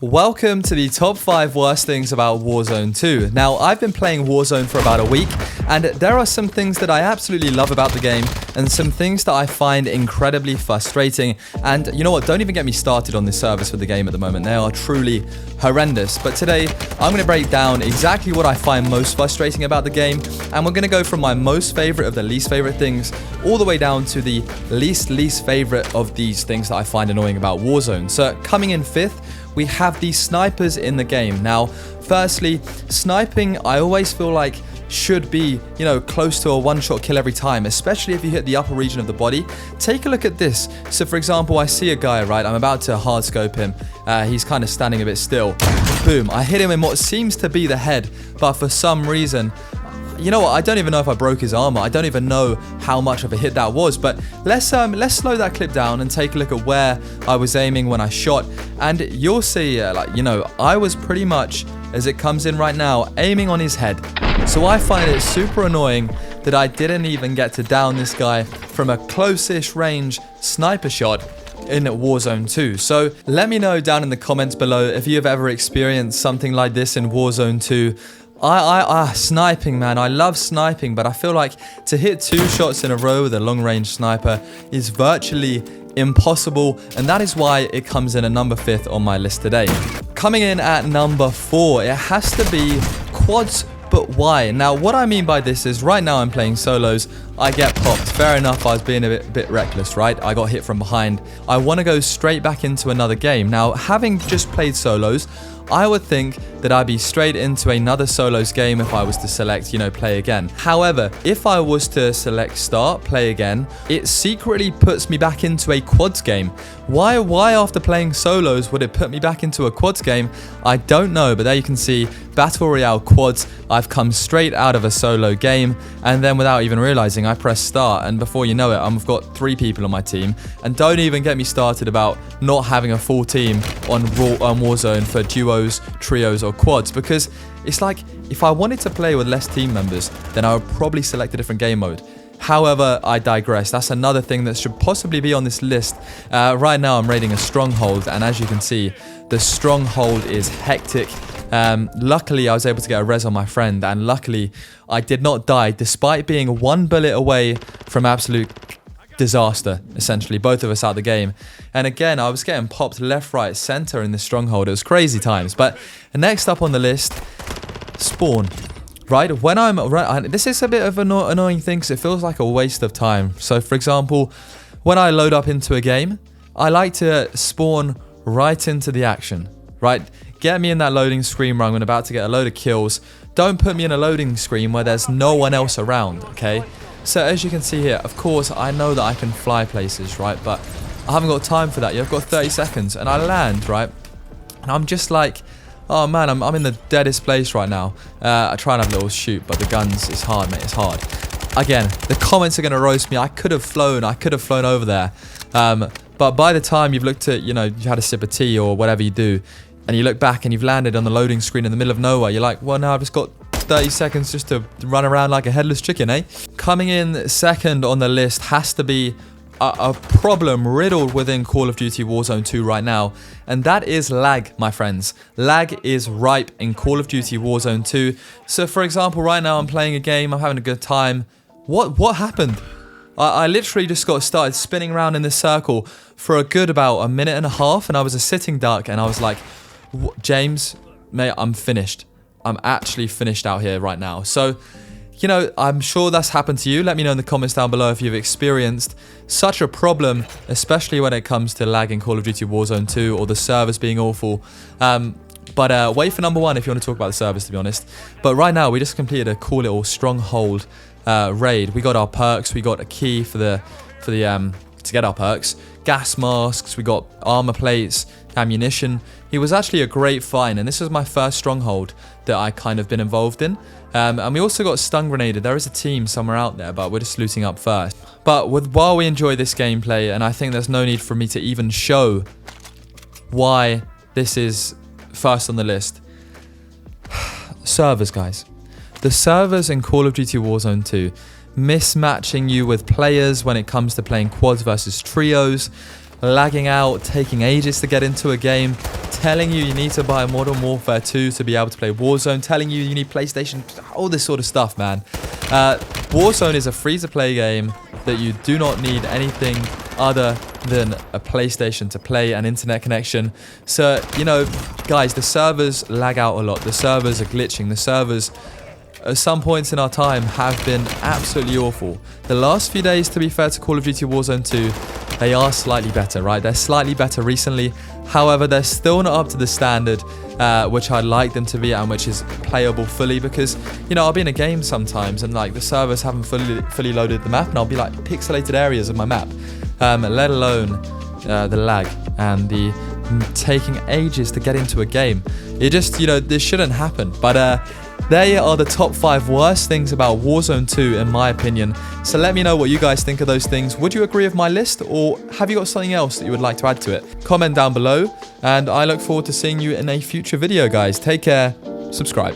Welcome to the top 5 worst things about Warzone 2. Now, I've been playing Warzone for about a week, and there are some things that I absolutely love about the game, and some things that I find incredibly frustrating. And you know what, don't even get me started on the servers for the game at the moment. They are truly horrendous. But today, I'm going to break down exactly what I find most frustrating about the game, and we're going to go from my most favorite of the least favorite things, all the way down to the least favorite of these things that I find annoying about Warzone. So, coming in 5th, we have the snipers in the game. Now, firstly, sniping, I always feel like should be, close to a one-shot kill every time, especially if you hit the upper region of the body. Take a look at this. So, for example, I see a guy, right? I'm about to hard scope him. He's kind of standing a bit still. Boom. I hit him in what seems to be the head, but for some reason, you know what? I don't even know if I broke his armor. I don't even know how much of a hit that was. But let's slow that clip down and take a look at where I was aiming when I shot. And you'll see, I was pretty much, as it comes in right now, aiming on his head. So I find it super annoying that I didn't even get to down this guy from a close-ish range sniper shot in Warzone 2. So let me know down in the comments below if you have ever experienced something like this in Warzone 2. Sniping, man. I love sniping, but I feel like to hit 2 shots in a row with a long-range sniper is virtually impossible, and that is why it comes in at number 5th on my list today. Coming in at number 4, it has to be quads, but why? Now, what I mean by this is right now I'm playing solos, I get popped. Fair enough, I was being a bit reckless, right? I got hit from behind. I want to go straight back into another game. Now, having just played solos, I would think that I'd be straight into another solos game if I was to select, play again. However, if I was to select start, play again, it secretly puts me back into a quads game. Why after playing solos would it put me back into a quads game? I don't know, but there you can see Battle Royale quads. I've come straight out of a solo game, and then without even realizing, I press start, and before you know it, I've got 3 people on my team. And don't even get me started about not having a full team on Warzone for duos, trios, or quads, because it's like if I wanted to play with less team members, then I would probably select a different game mode. However, I digress. That's another thing that should possibly be on this list. Right now, I'm raiding a stronghold, and as you can see, the stronghold is hectic. Luckily, I was able to get a res on my friend, and luckily, I did not die, despite being 1 bullet away from absolute disaster, essentially. Both of us out of the game. And again, I was getting popped left, right, center in the stronghold. It was crazy times. But next up on the list, spawn. Right, this is a bit of an annoying thing because it feels like a waste of time. So, for example, when I load up into a game, I like to spawn right into the action, right? Get me in that loading screen where I'm about to get a load of kills. Don't put me in a loading screen where there's no one else around, okay? So, as you can see here, of course, I know that I can fly places, right? But I haven't got time for that. I've got 30 seconds, and I land, right? And I'm just like, oh man, I'm in the deadest place right now. I try and have a little shoot, but the guns, it's hard, mate, it's hard. Again, the comments are going to roast me. I could have flown over there. But by the time you've looked at, you've had a sip of tea or whatever you do, and you look back and you've landed on the loading screen in the middle of nowhere, you're like, well, now I've just got 30 seconds just to run around like a headless chicken, eh? Coming in 2nd on the list has to be a problem riddled within Call of Duty Warzone 2 right now, and that is lag, my friends. Lag is ripe in Call of Duty Warzone 2. So, for example, right now I'm playing a game, I'm having a good time. What happened? I literally just got started spinning around in this circle for a good about a minute and a half, and I was a sitting duck, and I was like, James, mate, I'm finished. I'm actually finished out here right now. So, I'm sure that's happened to you. Let me know in the comments down below if you've experienced such a problem, especially when it comes to lag in Call of Duty Warzone 2 or the servers being awful. But wait for number 1 if you want to talk about the servers, to be honest. But right now, we just completed a cool little stronghold raid. We got our perks. We got a key to get our perks. Gas masks. We got armor plates, ammunition. It was actually a great find, and this was my first stronghold that I kind of been involved in. And we also got stun grenaded. There is a team somewhere out there, but we're just looting up first. But while we enjoy this gameplay, and I think there's no need for me to even show why this is first on the list. Servers, guys. The servers in Call of Duty Warzone 2, mismatching you with players when it comes to playing quads versus trios, lagging out, taking ages to get into a game, telling you need to buy Modern Warfare 2 to be able to play Warzone, telling you need PlayStation, all this sort of stuff, man. Warzone is a free-to-play game that you do not need anything other than a PlayStation to play, an internet connection. So, you know, guys, the servers lag out a lot. The servers are glitching. The servers, at some points in our time, have been absolutely awful. The last few days, to be fair to Call of Duty Warzone 2, they are slightly better, right? They're slightly better recently. However, they're still not up to the standard which I'd like them to be and which is playable fully, because, you know, I'll be in a game sometimes and like the servers haven't fully loaded the map, and I'll be like pixelated areas of my map, let alone the lag and the taking ages to get into a game. It just, you know, this shouldn't happen. But there are the top 5 worst things about Warzone 2 in my opinion. So let me know what you guys think of those things. Would you agree with my list, or have you got something else that you would like to add to it? Comment down below, and I look forward to seeing you in a future video, guys. Take care, subscribe.